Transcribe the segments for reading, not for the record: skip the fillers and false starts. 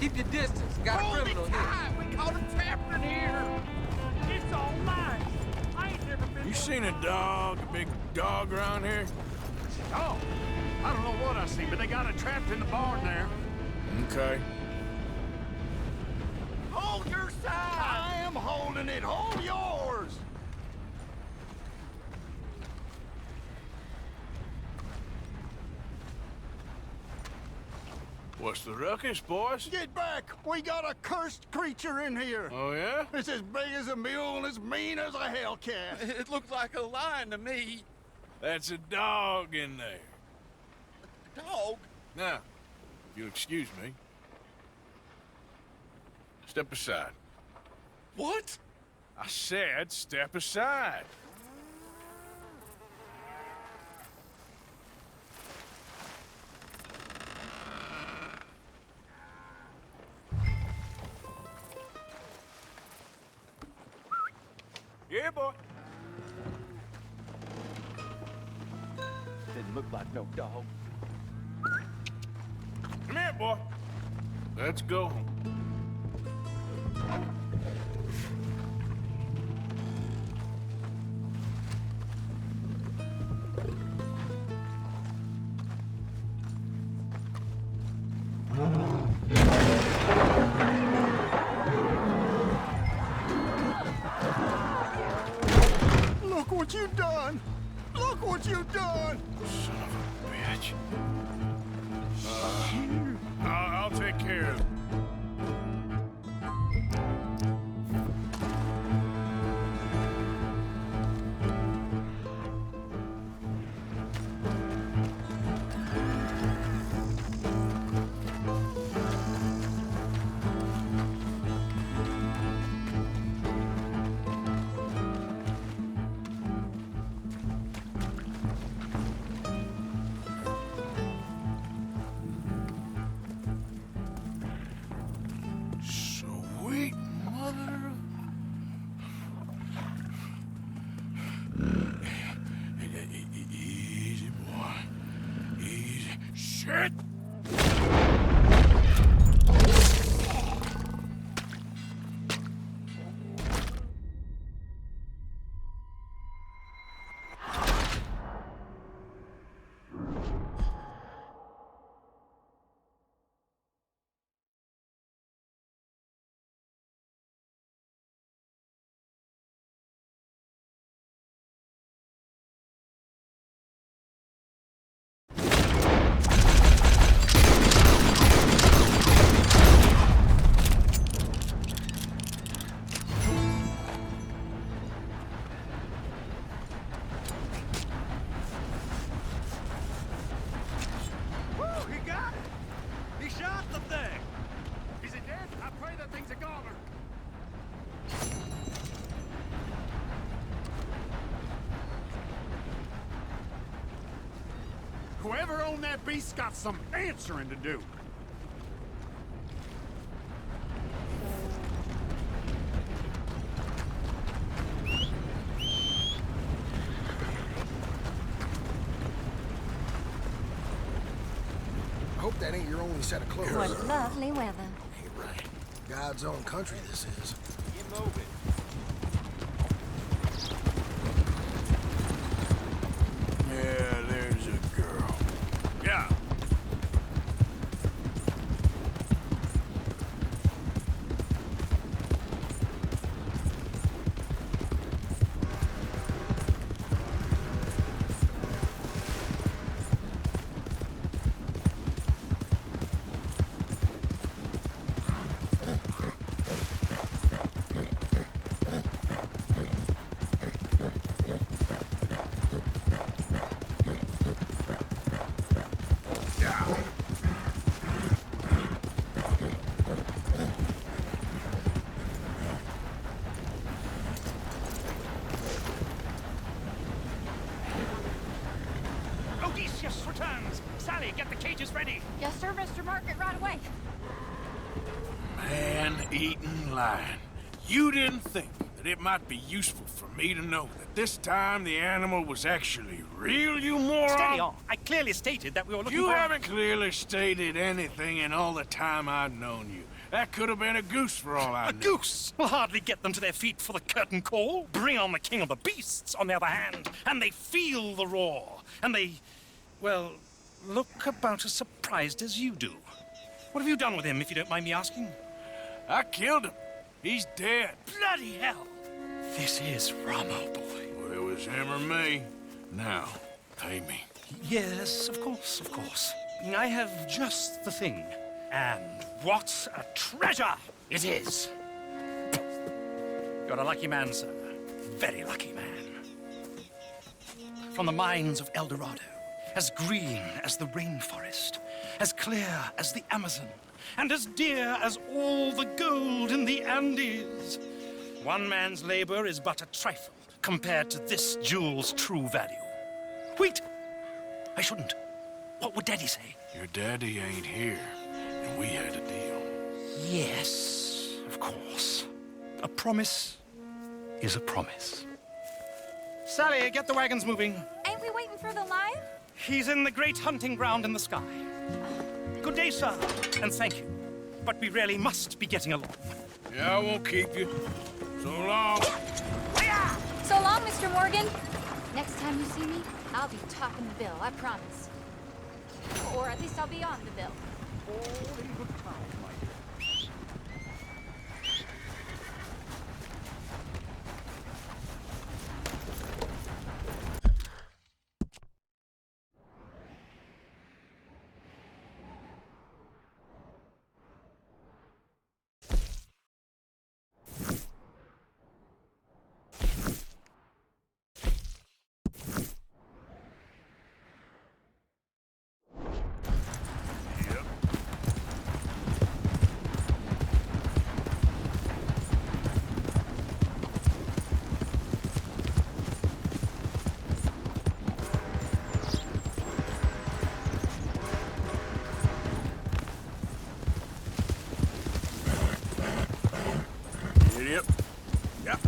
Keep your distance. Got a criminal here. We caught him trapped in here. It's all lies. I ain't never been. You seen a dog, a big dog around here? Oh, I don't know what I seen, but they got it trapped in the barn there. Okay. Hold your side! I am holding it. Hold yours! What's the ruckus, boys? Get back! We got a cursed creature in here. Oh, yeah? It's as big as a mule and as mean as a hellcat. It looks like a lion to me. That's a dog in there. Dog? Now, if you'll excuse me. Step aside. What? I said step aside. Yeah, boy. Didn't look like no dog. Come here, boy. Let's go home. Look what you done! Look what you done! Son of a bitch. I'll take care of it. Sweet mother of... Easy, boy. Easy. Shit! Woo, he got it! He shot the thing! Is it dead? I pray that thing's a goner. Whoever owned that beast's got some answering to do. Hope that ain't your only set of clothes. What lovely weather. Ain't right. God's own country this is. Get moving. Yeah, there's a girl. Yeah. Odysseus returns. Sally, get the cages ready. Yes, sir, Mr. Market, right away. Man-eating lion. You didn't think that but it might be useful for me to know that this time the animal was actually real, you moron. Steady on. I clearly stated that we were looking You for... haven't clearly stated anything in all the time I've known you. That could have been a goose for all I A know. goose will hardly get them to their feet for the curtain call. Bring on the king of the beasts, on the other hand, and they feel the roar. And they, well, look about as surprised as you do. What have you done with him, if you don't mind me asking? I killed him. He's dead. Bloody hell! This is Ramo, boy. Well, it was him or me. Now, pay me. Yes, of course, of course. I have just the thing. And what a treasure it is! You're a lucky man, sir. Very lucky man. From the mines of El Dorado, as green as the rainforest, as clear as the Amazon, and as dear as all the gold in the Andes. One man's labor is but a trifle compared to this jewel's true value. Wait! I shouldn't. What would Daddy say? Your daddy ain't here, and we had a deal. Yes, of course. A promise is a promise. Sally, get the wagons moving. Ain't we waiting for the lion? He's in the great hunting ground in the sky. Good day, sir, and thank you. But we really must be getting along. Yeah, I won't keep you. So long. So long, Mr. Morgan. Next time you see me, I'll be topping the bill, I promise. Or at least I'll be on the bill. Yep. Yep.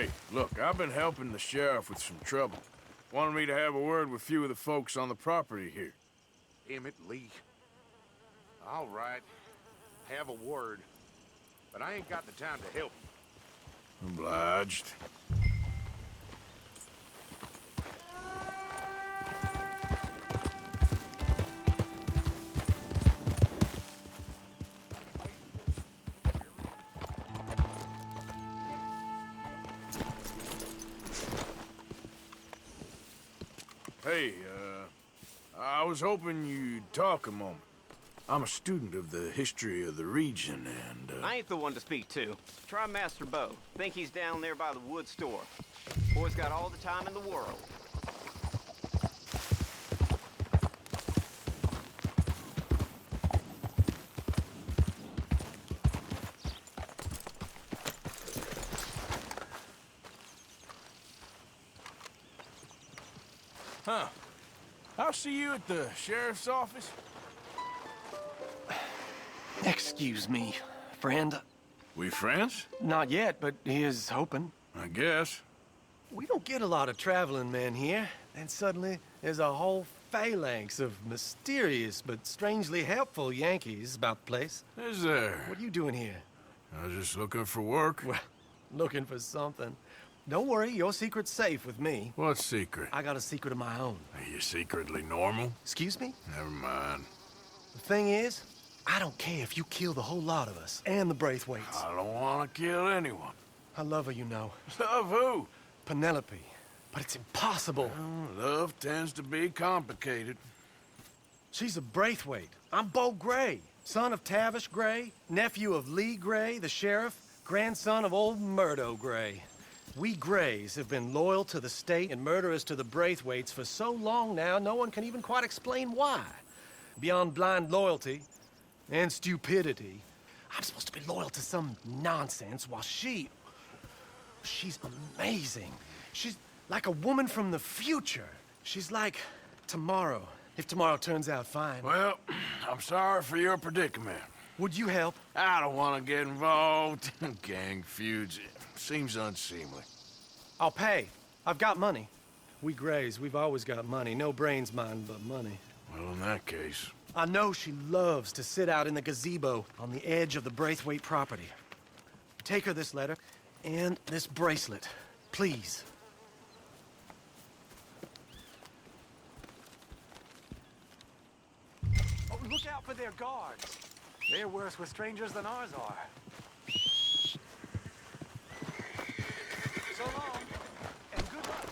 Hey, look, I've been helping the sheriff with some trouble. Wanted me to have a word with a few of the folks on the property here. Emmett Lee. All right. Have a word. But I ain't got the time to help you. Obliged. Hey, I was hoping you'd talk a moment. I'm a student of the history of the region, and, I ain't the one to speak to. Try Master Bo. Think he's down there by the wood store. Boy's got all the time in the world. Huh. I'll see you at the sheriff's office. Excuse me, friend. We friends? Not yet, but here's hoping. I guess. We don't get a lot of traveling men here, and suddenly there's a whole phalanx of mysterious but strangely helpful Yankees about the place. Is there? What are you doing here? I was just looking for work. Well, looking for something. Don't worry, your secret's safe with me. What secret? I got a secret of my own. Are you secretly normal? Excuse me? Never mind. The thing is, I don't care if you kill the whole lot of us, and the Braithwaites. I don't want to kill anyone. I love her, you know. Love who? Penelope. But it's impossible. Well, love tends to be complicated. She's a Braithwaite. I'm Bo Gray, son of Tavish Gray, nephew of Lee Gray, the sheriff, grandson of old Murdo Gray. We Grays have been loyal to the state and murderous to the Braithwaites for so long now, no one can even quite explain why. Beyond blind loyalty and stupidity, I'm supposed to be loyal to some nonsense while she's amazing. She's like a woman from the future. She's like tomorrow, if tomorrow turns out fine. Well, I'm sorry for your predicament. Would you help? I don't want to get involved in gang feuds. It seems unseemly. I'll pay. I've got money. We Grays, we've always got money. No brains, mind, but money. Well, in that case... I know she loves to sit out in the gazebo on the edge of the Braithwaite property. Take her this letter and this bracelet, please. Oh, look out for their guards. They're worse with strangers than ours are. So long, and good luck.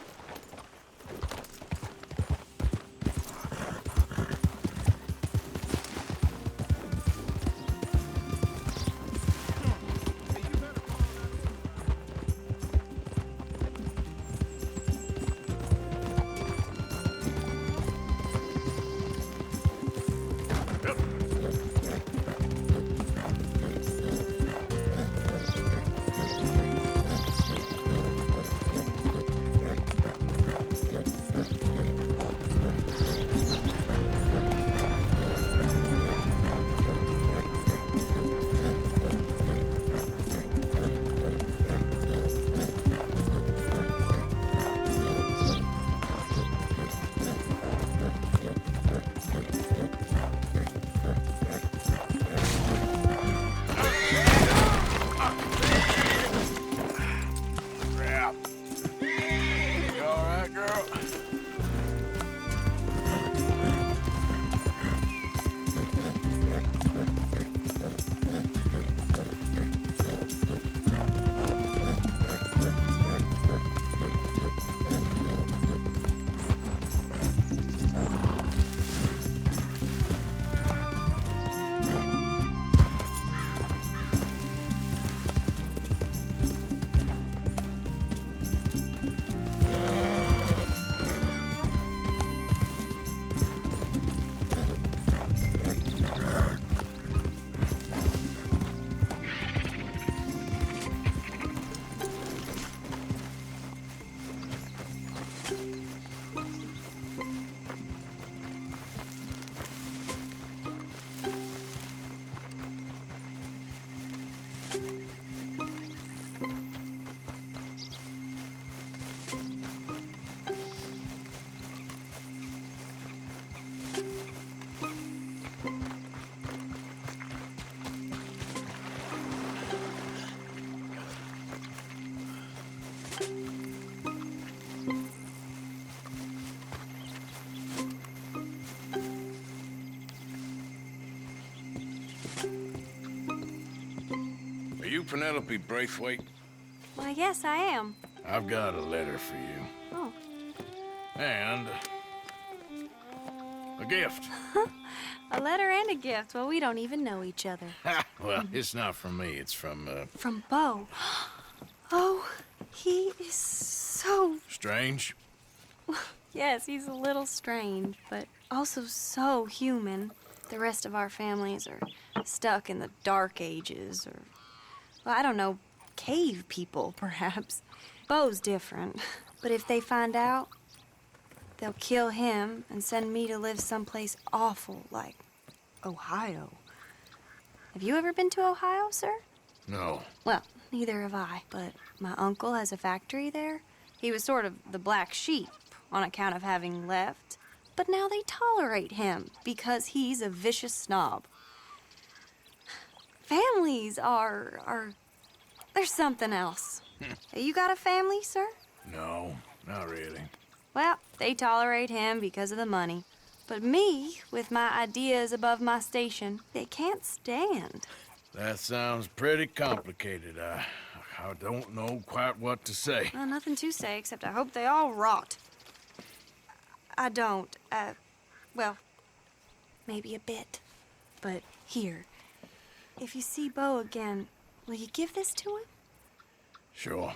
Penelope Braithwaite? Why, yes, I am. I've got a letter for you. Oh. And a gift. A letter and a gift. Well, we don't even know each other. Well, it's not from me. It's from, From Beau. Oh, he is so... Strange. Yes, he's a little strange, but also so human. The rest of our families are stuck in the Dark Ages, or, well, I don't know, cave people, perhaps. Beau's different. But if they find out, they'll kill him and send me to live someplace awful like Ohio. Have you ever been to Ohio, sir? No. Well, neither have I, but my uncle has a factory there. He was sort of the black sheep on account of having left, but now they tolerate him because he's a vicious snob. Families are there's something else. You got a family, sir? No, not really. Well, they tolerate him because of the money. But me, with my ideas above my station, they can't stand. That sounds pretty complicated. I don't know quite what to say. Well, nothing to say, except I hope they all rot. I don't, well, maybe a bit. But here, if you see Beau again, will you give this to him? Sure.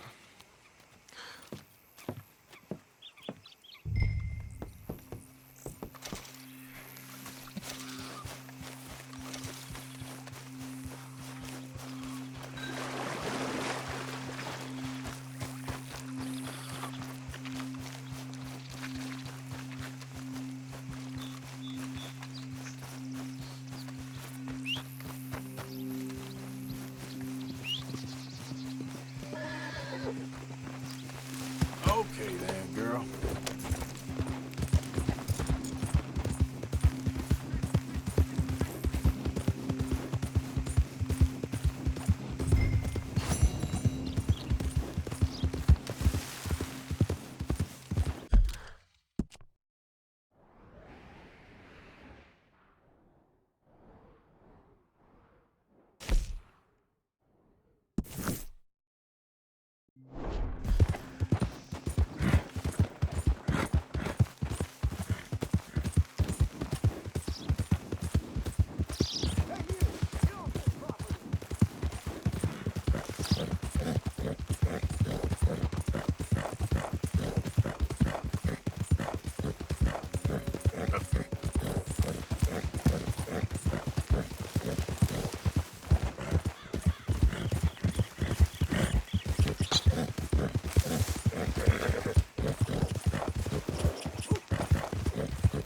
Okay then, girl.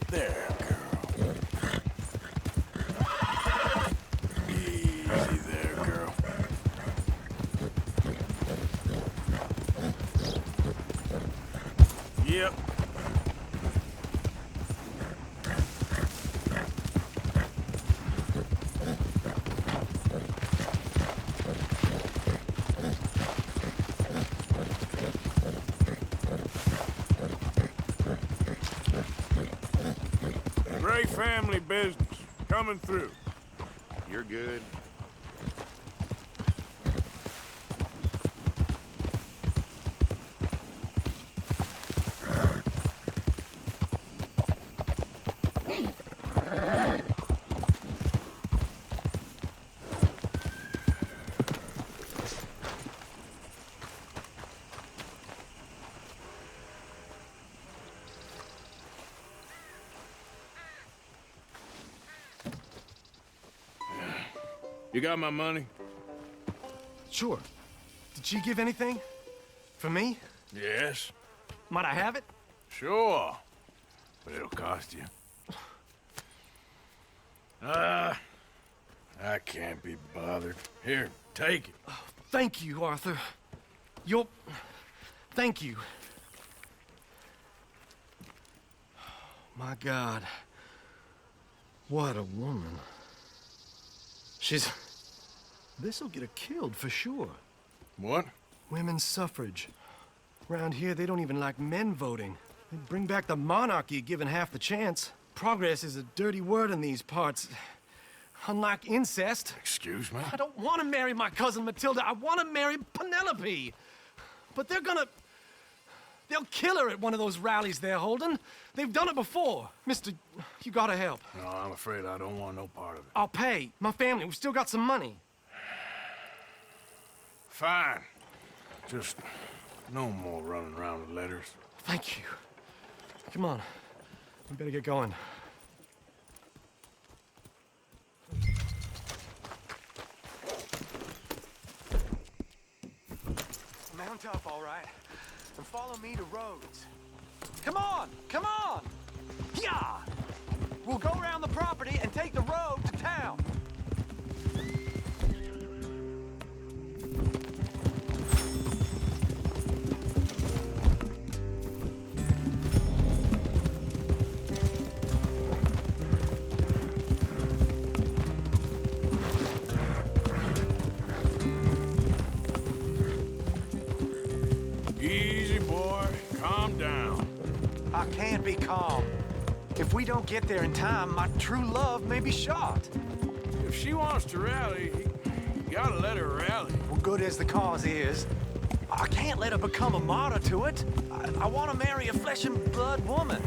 There, girl. Easy there, girl. Yep. Great family business. Coming through. You're good. You got my money? Sure. Did she give anything? For me? Yes. Might I have it? Sure. But it'll cost you. I can't be bothered. Here, take it. Thank you, Arthur. You'll... Thank you. My God. What a woman. She's... This'll get her killed for sure. What? Women's suffrage. Around here, they don't even like men voting. They'd bring back the monarchy given half the chance. Progress is a dirty word in these parts. Unlike incest, Excuse me? I don't want to marry my cousin Matilda. I want to marry Penelope. But they'll kill her at one of those rallies they're holding. They've done it before. Mister, you gotta help. No, I'm afraid I don't want no part of it. I'll pay. My family, we've still got some money. Fine. Just no more running around with letters. Thank you. Come on. We better get going. Mount up, all right, and follow me to Rhodes. Come on, come on! Yeah! We'll go around the property and take the road to town. Easy, boy. Calm down. I can't be calm. If we don't get there in time, my true love may be shot. If she wants to rally, you gotta let her rally. Well, good as the cause is, I can't let her become a martyr to it. I want to marry a flesh and blood woman,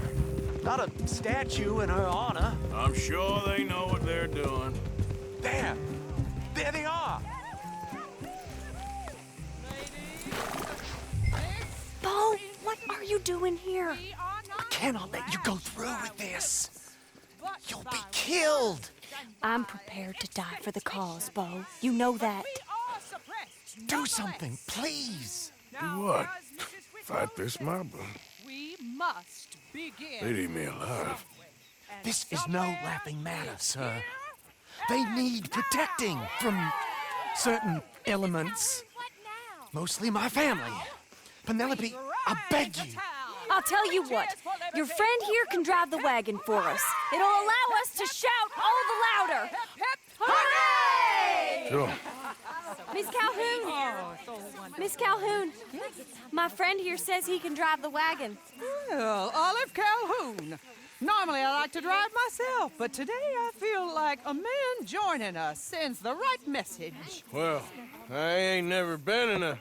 not a statue in her honor. I'm sure they know what they're doing. There they are. Bo, what are you doing here? I cannot let you go through with this. You'll be killed. I'm prepared to die for the cause, Bo. You know that. Do something, please. Do what? Fight this mob? We must begin. They'd eat me alive. This is no laughing matter, sir. They need protecting from certain elements. Mostly my family. Penelope, I beg you. I'll tell you what. Your friend here can drive the wagon for us. It'll allow us to shout all the louder. Hooray! Sure. Miss Calhoun! Miss Calhoun! My friend here says he can drive the wagon. Well, Olive Calhoun. Normally I like to drive myself, but today I feel like a man joining us sends the right message. Well, I ain't never been in a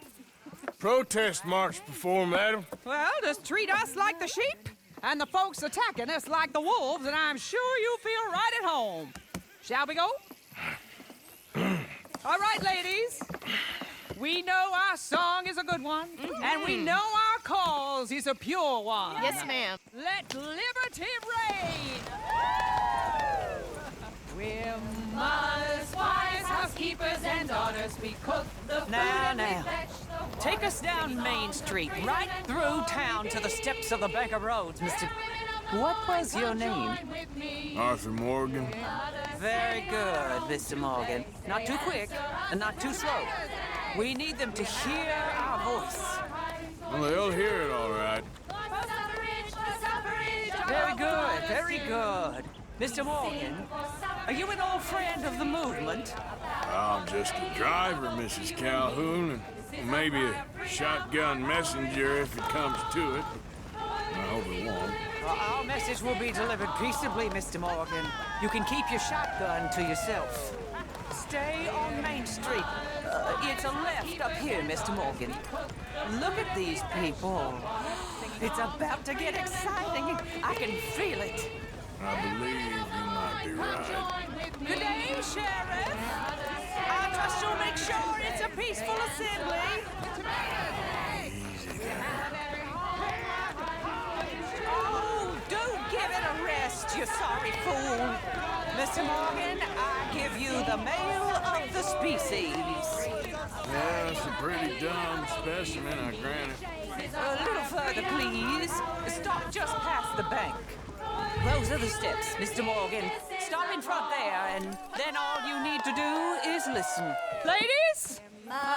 protest march before, madam. Well, just treat us like the sheep, and the folks attacking us like the wolves, and I'm sure you feel right at home. Shall we go? All right, ladies. We know our song is a good one, and we know our cause is a pure one. Yes, ma'am. Let liberty reign! We're mothers, wives, housekeepers, and daughters. We cook the food Now. Take us down Main Street, right through town to the steps of the Bank of Rhodes, Mr. What was your name? Arthur Morgan. Very good, Mr. Morgan. Not too quick and not too slow. We need them to hear our voice. Well, they'll hear it all right. Very good, very good. Mr. Morgan, are you an old friend of the movement? I'm just a driver, Mrs. Calhoun, and maybe a shotgun messenger if it comes to it. I hope it won't. Our message will be delivered peaceably, Mr. Morgan. You can keep your shotgun to yourself. Stay on Main Street. It's a left up here, Mr. Morgan. Look at these people. It's about to get exciting. I can feel it. I believe you might be right. Good day, Sheriff. I trust you'll make sure it's a peaceful assembly. Easy there. Oh, do give it a rest, you sorry fool. Mr. Morgan, I give you the male of the species. Yeah, it's a pretty dumb specimen, I grant it. A little further, please. Stop just past the bank. Those are the steps, Mr. Morgan. Stop in front there, and then all you need to do is listen. Ladies,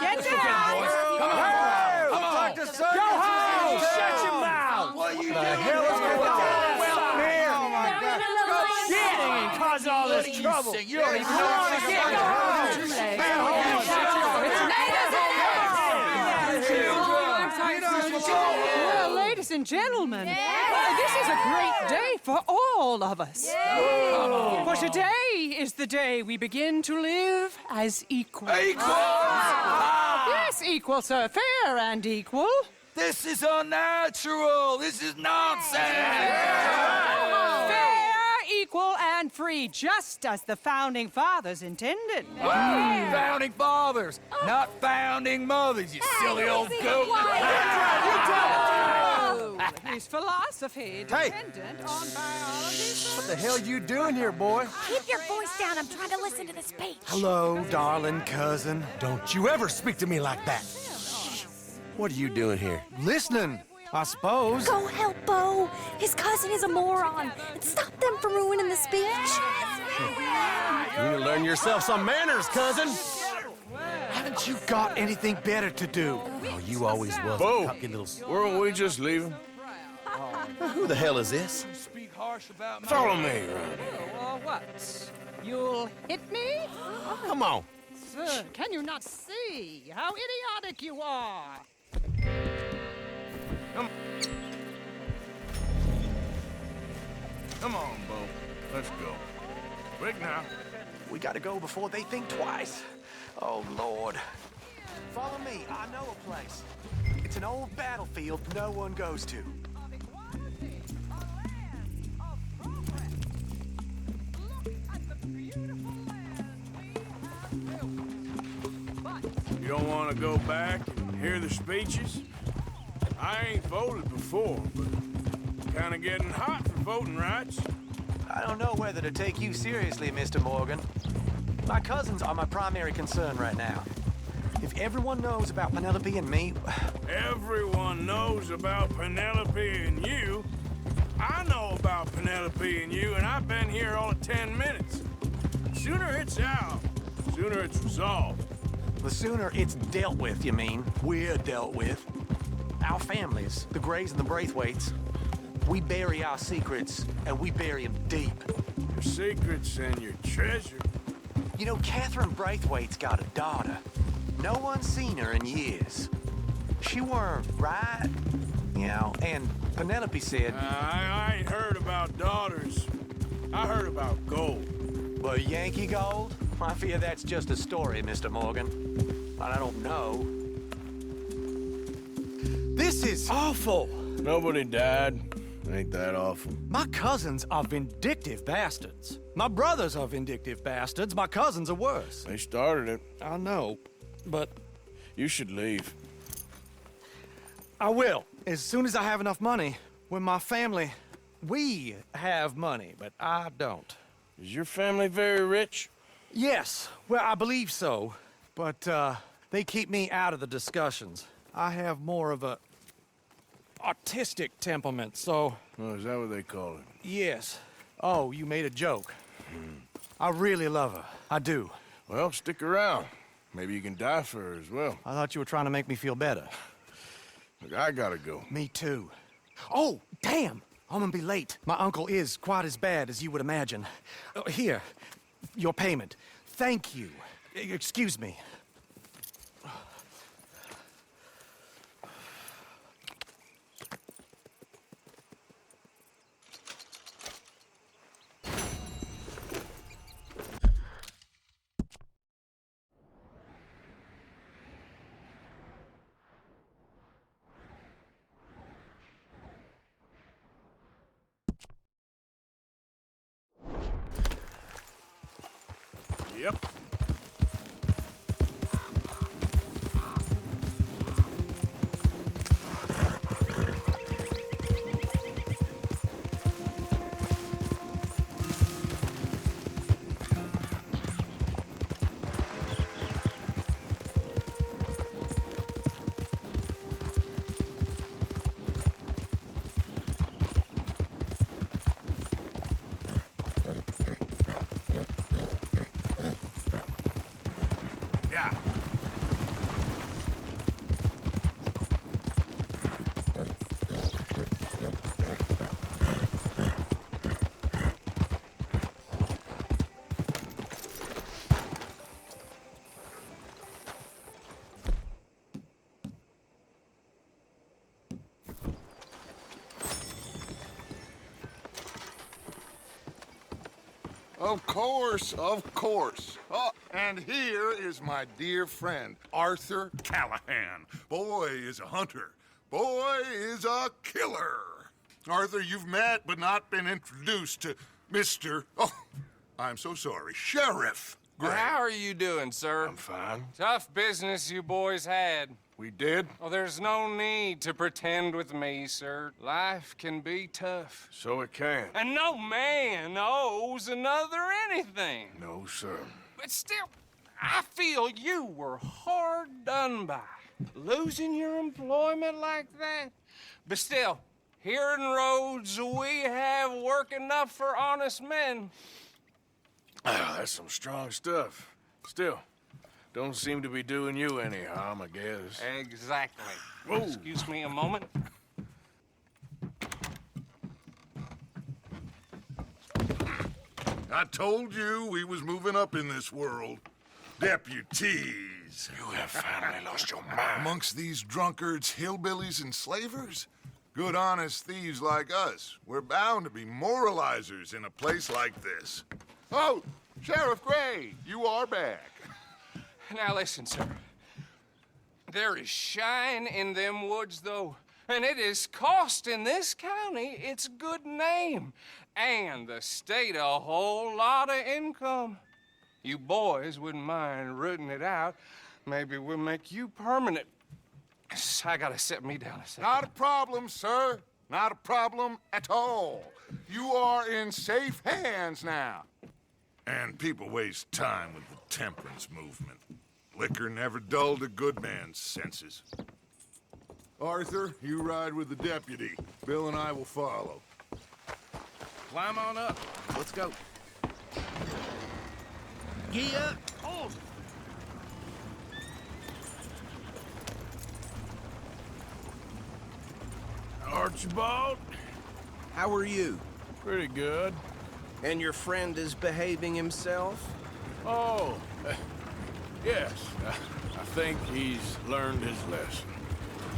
get down! Go home! Shut your mouth! What are you doing? The hell is going on? Welcome here! Oh my God! Go sitting and cause all this trouble. You don't even know what to get. Go home! Well, ladies and gentlemen, this is a great day for all of us. For today is the day we begin to live as equals. Yes, equal, sir. Fair and equal. This is unnatural. This is nonsense. Fair, equal, and free, just as the Founding Fathers intended. Founding fathers, not founding mothers, you silly old goat. His philosophy dependent on biology. What the hell you doing here, boy? Keep your voice down. I'm trying to listen to the speech. Hello, darling cousin. Don't you ever speak to me like that. What are you doing here? Listening, I suppose. Go help Bo. His cousin is a moron. And stop them from ruining the speech. You need to learn yourself some manners, cousin. Haven't you got anything better to do? Oh, you always was. Bo, a little... weren't we just leaving? Who the hell is this? Follow me. What? You'll hit me? Come on. Sir, can you not see how idiotic you are? Come on, Bo. Let's go. Quick now. We gotta go before they think twice. Oh, Lord. Follow me. I know a place. It's an old battlefield no one goes to. You don't want to go back and hear the speeches? I ain't voted before, but kind of getting hot for voting rights. I don't know whether to take you seriously, Mr. Morgan. My cousins are my primary concern right now. If everyone knows about Penelope and me... Everyone knows about Penelope and you. I know about Penelope and you, and I've been here all of 10 minutes. Sooner it's out, sooner it's resolved. The sooner it's dealt with, you mean? We're dealt with. Our families, the Grays and the Braithwaites, we bury our secrets, and we bury them deep. Your secrets and your treasure. You know, Catherine Braithwaite's got a daughter. No one's seen her in years. She weren't right, you know, and Penelope said... I ain't heard about daughters. I heard about gold. Well, Yankee gold? I fear that's just a story, Mr. Morgan. But I don't know. This is awful. Nobody died. Ain't that awful. My cousins are vindictive bastards. My brothers are vindictive bastards. My cousins are worse. They started it. I know, but... You should leave. I will, as soon as I have enough money. When my family... We have money, but I don't. Is your family very rich? Yes, well, I believe so. But, they keep me out of the discussions. I have more of a... artistic temperament, so... Oh, is that what they call it? Yes. Oh, you made a joke. I really love her. I do. Well, stick around. Maybe you can die for her as well. I thought you were trying to make me feel better. Look, I gotta go. Me too. Oh, damn! I'm gonna be late. My uncle is quite as bad as you would imagine. Here, your payment. Thank you. Excuse me. Yep. Of course, of course. Oh, and here is my dear friend, Arthur Callahan. Boy is a hunter. Boy is a killer. Arthur, you've met but not been introduced to Mr. Oh, I'm so sorry, Sheriff Gray. How are you doing, sir? I'm fine. Tough business you boys had. We did? Well, there's no need to pretend with me, sir. Life can be tough. So it can. And no man owes another anything. No, sir. But still, I feel you were hard done by. Losing your employment like that. But still, here in Rhodes, we have work enough for honest men. Ah, that's some strong stuff. Still, don't seem to be doing you any harm, I guess. Exactly. Whoa. Excuse me a moment. I told you we was moving up in this world. Deputies. You have finally lost your mind. Amongst these drunkards, hillbillies, and slavers? Good, honest thieves like us. We're bound to be moralizers in a place like this. Oh, Sheriff Gray, you are back. Now listen, sir. There is shine in them woods, though, and it is costing this county its good name and the state a whole lot of income. You boys wouldn't mind rooting it out. Maybe we'll make you permanent. I gotta sit me down a second. Not a problem, sir. Not a problem at all. You are in safe hands now. And people waste time with the temperance movement. Liquor never dulled a good man's senses. Arthur, you ride with the deputy. Bill and I will follow. Climb on up. Let's go. Gee up. Oh. Archibald? How are you? Pretty good. And your friend is behaving himself? Oh, yes. I think he's learned his lesson.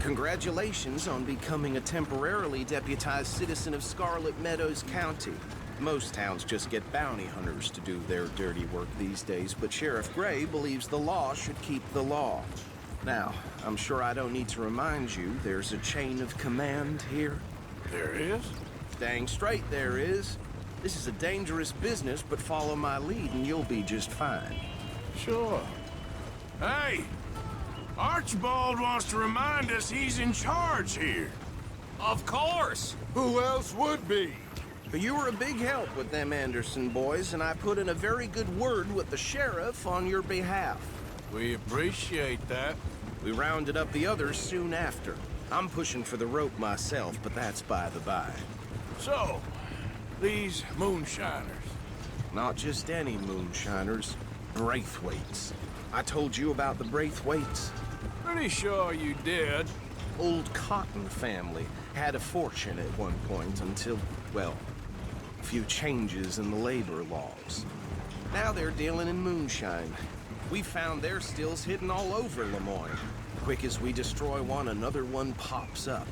Congratulations on becoming a temporarily deputized citizen of Scarlet Meadows County. Most towns just get bounty hunters to do their dirty work these days, but Sheriff Gray believes the law should keep the law. Now, I'm sure I don't need to remind you there's a chain of command here. There is? Dang straight there is. This is a dangerous business, but follow my lead and you'll be just fine. Sure. Hey! Archibald wants to remind us he's in charge here. Of course! Who else would be? But you were a big help with them Anderson boys, and I put in a very good word with the sheriff on your behalf. We appreciate that. We rounded up the others soon after. I'm pushing for the rope myself, but that's by the by. So, these moonshiners. Not just any moonshiners, Braithwaites. I told you about the Braithwaites. Pretty sure you did. Old Cotton family had a fortune at one point until, well, a few changes in the labor laws. Now they're dealing in moonshine. We found their stills hidden all over Lemoyne. Quick as we destroy one, another one pops up.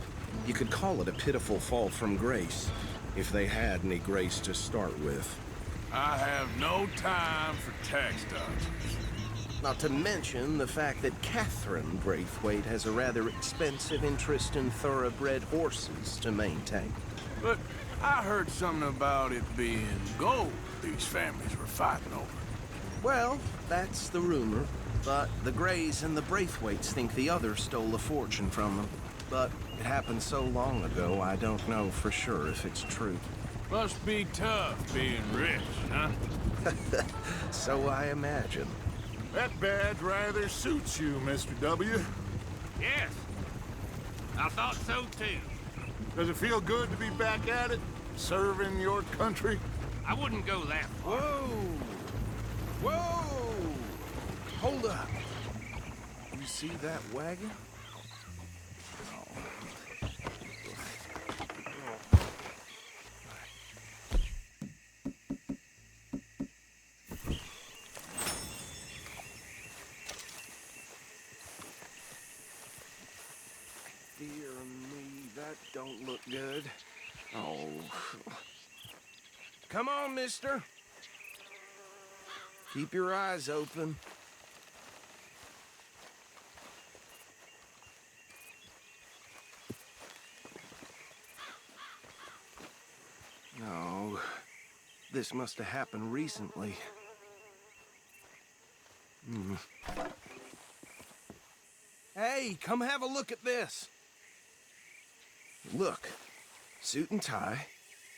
You could call it a pitiful fall from grace, if they had any grace to start with. I have no time for tax dodgers. Not to mention the fact that Catherine Braithwaite has a rather expensive interest in thoroughbred horses to maintain. But I heard something about it being gold these families were fighting over. Well, that's the rumor. But the Grays and the Braithwaites think the other stole a fortune from them. But it happened so long ago, I don't know for sure if it's true. Must be tough being rich, huh? So I imagine. That badge rather suits you, Mr. W. Yes. I thought so, too. Does it feel good to be back at it? Serving your country? I wouldn't go that far. Whoa! Whoa! Hold up. You see that wagon? Dear me, that don't look good. Oh. Come on, mister. Keep your eyes open. No, this must have happened recently. Hey, come have a look at this. Look, suit and tie,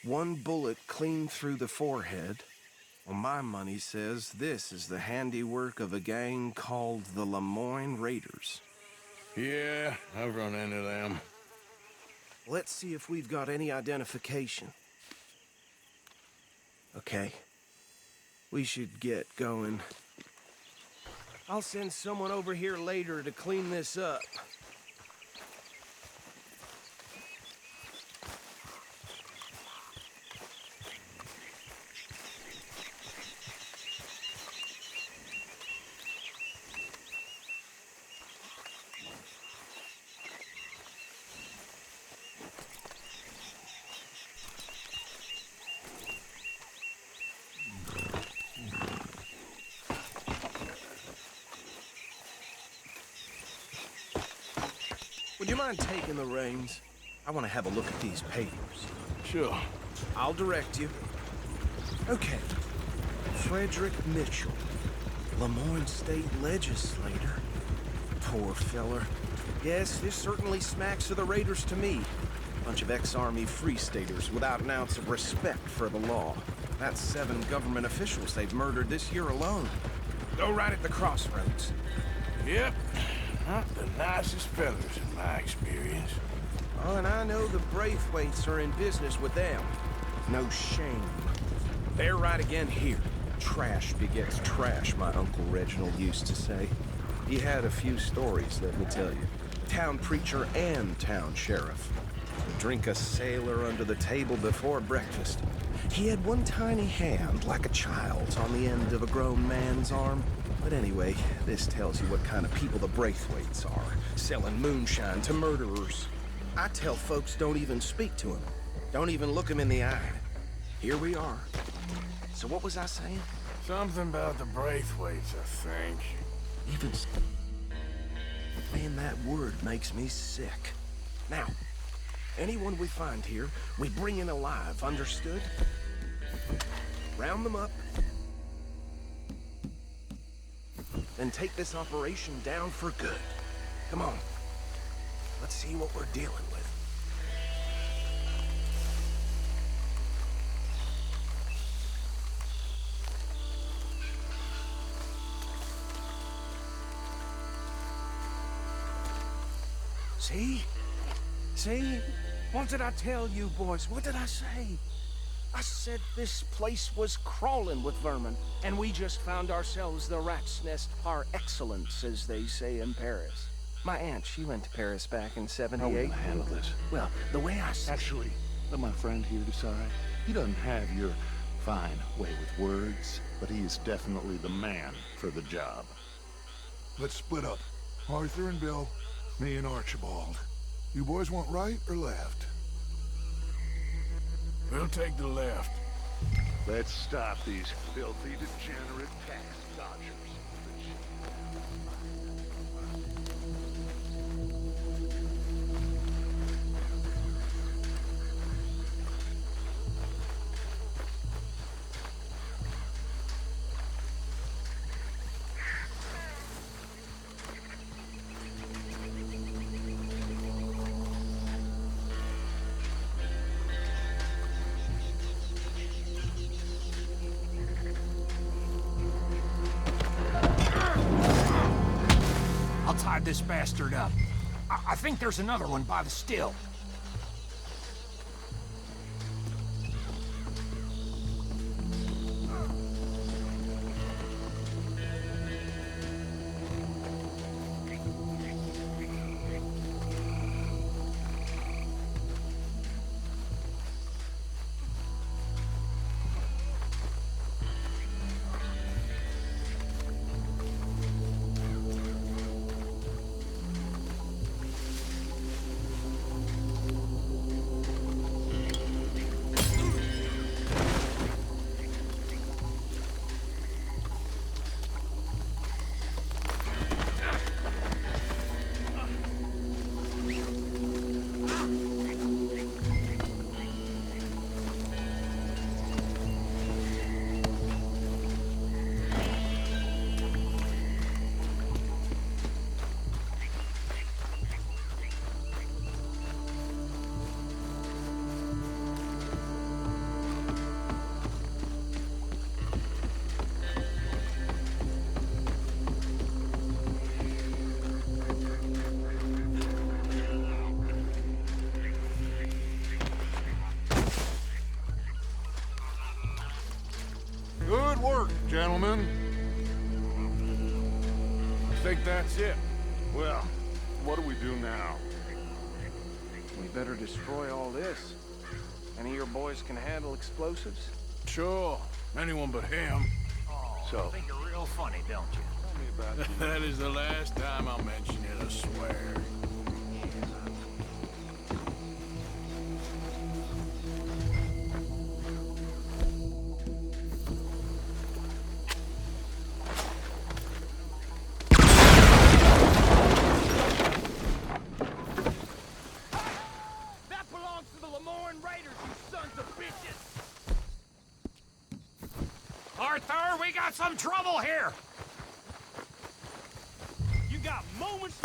one bullet clean through the forehead. Well, my money says this is the handiwork of a gang called the Lemoyne Raiders. Yeah, I've run into them. Let's see if we've got any identification. Okay. We should get going. I'll send someone over here later to clean this up. Would you mind taking the reins? I want to have a look at these papers. Sure. I'll direct you. Okay. Frederick Mitchell, Lemoyne State Legislator. Poor feller. Yes, this certainly smacks of the Raiders to me. Bunch of ex-Army Free Staters without an ounce of respect for the law. That's 7 government officials they've murdered this year alone. Go right at the crossroads. Yep. Not the nicest fellas in my experience. Oh, and I know the Braithwaites are in business with them. No shame. They're right again here. Trash begets trash, my Uncle Reginald used to say. He had a few stories, let me tell you. Town preacher and town sheriff. Drink a sailor under the table before breakfast. He had one tiny hand, like a child's, on the end of a grown man's arm. But anyway, this tells you what kind of people the Braithwaites are, selling moonshine to murderers. I tell folks don't even speak to him. Don't even look him in the eye. Here we are. So what was I saying? Something about the Braithwaites, I think. Even saying that word makes me sick. Now, anyone we find here, we bring in alive, understood? Round them up. Then take this operation down for good. Come on. Let's see what we're dealing with. See? See? What did I tell you, boys? What did I say? I said this place was crawling with vermin, and we just found ourselves the rat's nest par excellence, as they say in Paris. My aunt, she went to Paris back in '78. How are we gonna handle this? Well, the way I see Actually, let my friend here decide. He doesn't have your fine way with words, but he is definitely the man for the job. Let's split up. Arthur and Bill, me and Archibald. You boys want right or left? We'll take the left. Let's stop these filthy, degenerate tax dodgers. I'll tie this bastard up. I think there's another one by the still. Gentlemen? I think that's it. Well, what do we do now? We better destroy all this. Any of your boys can handle explosives? Sure. Anyone but him. So, think you're real funny, don't you? Tell me about it. That is the last time I'll mention it, I swear. That belongs to the Lemoyne Raiders, you sons of bitches! Arthur, we got some trouble here! You got moments...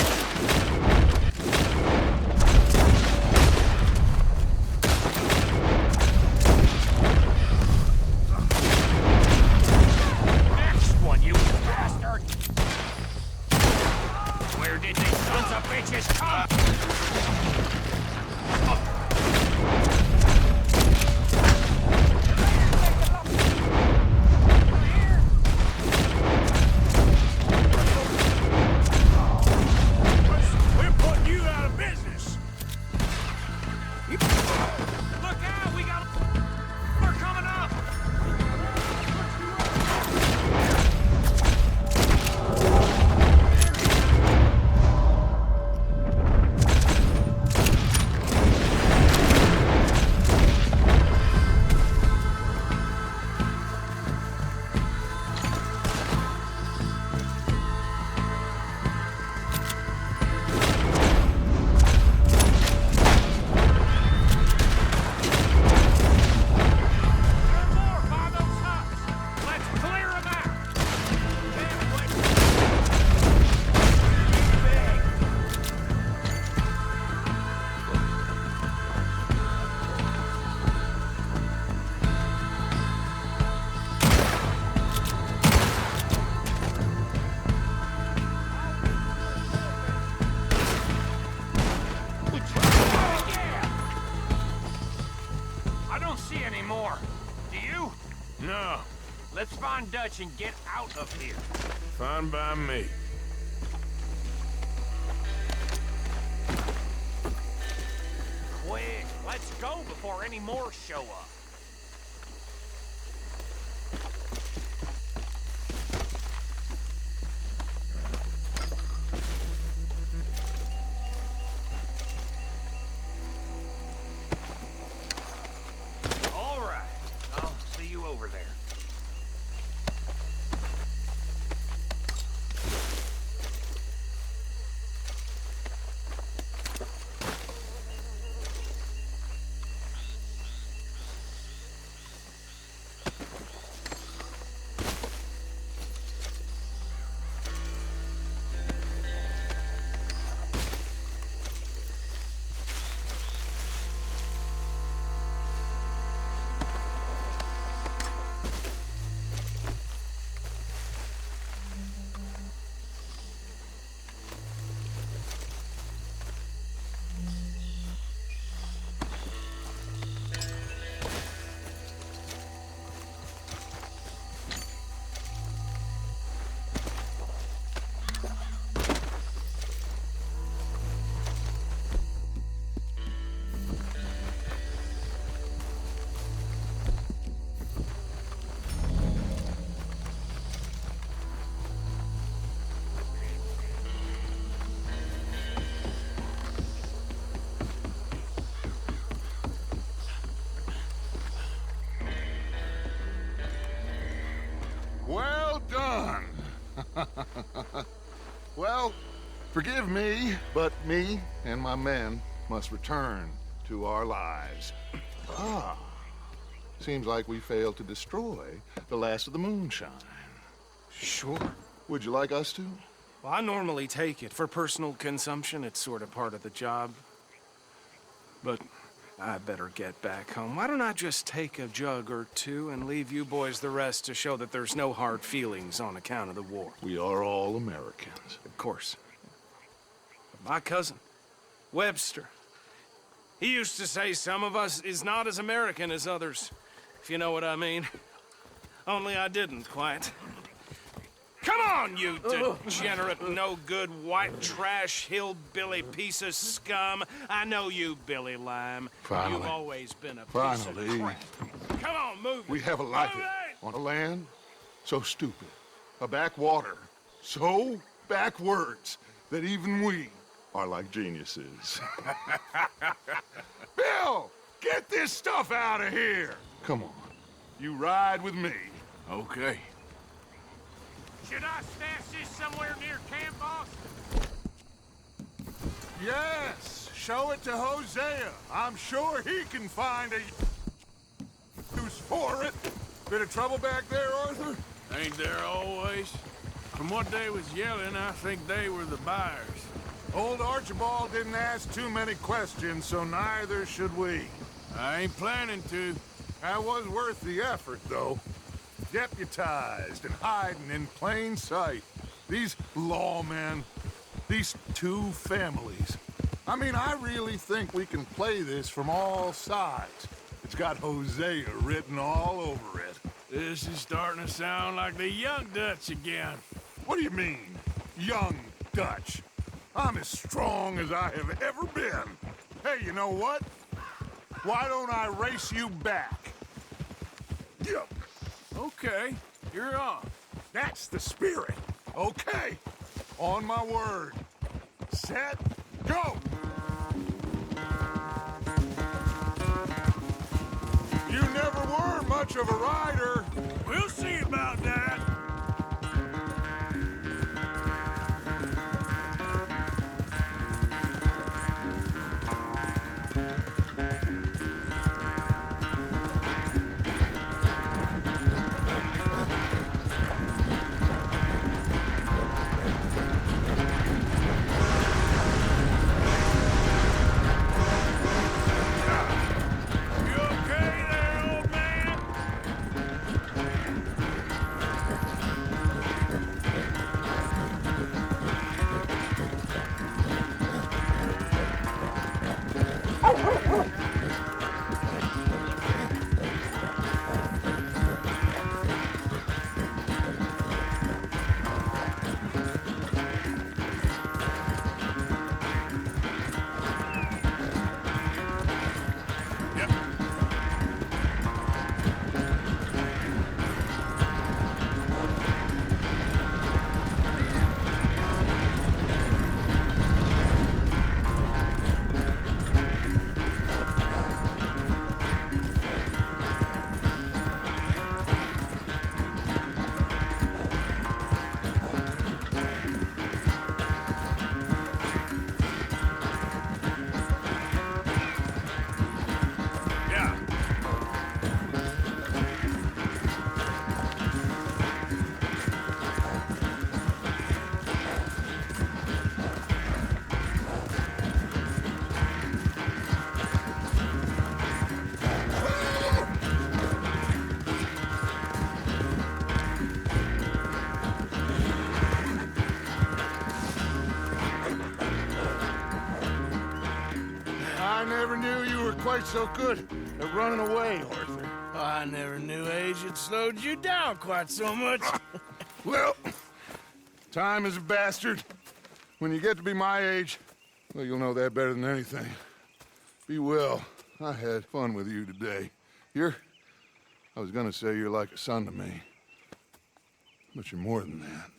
Next one, you bastard! Where did these sons of bitches come? We're putting you out of business. Look out, we got... We're coming up! More by those huts! Let's clear them out! I don't see any more. Do you? No. Let's find Dutch and get out of here. Fine by me. Quick, let's go before any more show up. All right, I'll see you over there. Well done. Well, forgive me, but me and my men must return to our lives. Ah, seems like we failed to destroy the last of the moonshine. Sure. Would you like us to? Well, I normally take it. For personal consumption, it's sort of part of the job. But I better get back home. Why don't I just take a jug or two and leave you boys the rest to show that there's no hard feelings on account of the war? We are all Americans. Of course. But my cousin, Webster, he used to say some of us is not as American as others, if you know what I mean. Only I didn't quite. Come on, you degenerate, no-good, white trash, hillbilly piece of scum. I know you, Billy Lime. Finally. You've always been a piece of crap. Come on, move it. We haven't like Move it. On a land so stupid. A backwater so backwards that even we are like geniuses. Bill, get this stuff out of here. Come on. You ride with me. Okay. Should I stash this somewhere near camp, boss? Yes, show it to Hosea. I'm sure he can find a use for it. Bit of trouble back there, Arthur? Ain't there always? From what they was yelling, I think they were the buyers. Old Archibald didn't ask too many questions, so neither should we. I ain't planning to. That was worth the effort, though. Deputized and hiding in plain sight. These lawmen, these two families. I mean, I really think we can play this from all sides. It's got Hosea written all over it. This is starting to sound like the Young Dutch again. What do you mean, Young Dutch? I'm as strong as I have ever been. Hey, you know what? Why don't I race you back? Yep. Okay, you're on. That's the spirit. Okay. On my word. Set, go! You never were much of a rider. We'll see about that. I never knew you were quite so good at running away, Arthur. I never knew age had slowed you down quite so much. Well, time is a bastard. When you get to be my age, well, you'll know that better than anything. Be well. I had fun with you today. I was gonna say you're like a son to me. But you're more than that.